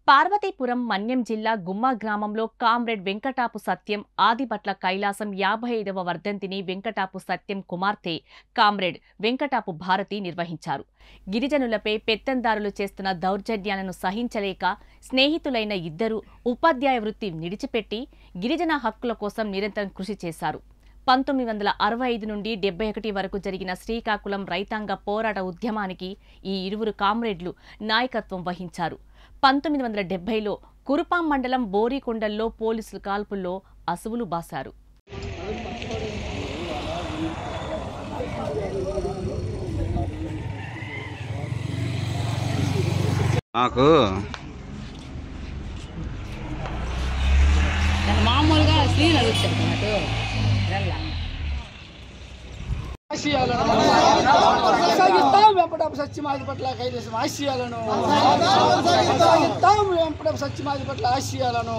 పార్వతీపురం మన్యం జిల్లా గుమ్మ గ్రామంలో కామ్రేడ్ వెంకటాపు సత్యం ఆదిభట్ల కైలాసం 55వ వర్ధంతిని వెంకటాపు సత్యం కుమార్తె కామ్రేడ్ వెంకటాపు భారతి నిర్వహించారు. గిరిజనులపై పెత్తందారులు చేస్తున్న దౌర్జన్యాలను సహించలేక స్నేహితులైన ఇద్దరు ఉపాధ్యాయ వృత్తి నిడిచిపెట్టి గిరిజన హక్కుల కోసం నిరంతరం కృషి చేశారు. 1965 నుండి 71 వరకు జరిగిన శ్రీకాకుళం రైతాంగ పోరాట ఉద్యమానికి ఈ ఇరువురు కామ్రేడ్లు నాయకత్వం వహించారు. 1970లో కురుపాం మండలం బోరికొండల్లో పోలీసుల కాల్పుల్లో అసువులు బాశారు. మామూలుగా స్త్రీలు అడుగుతారు వెంపటాపు సత్యమాదిపట్ల కైలాసం ఆశయాలను వెంపటాపు సత్యమాదిపట్ల ఆశయాలను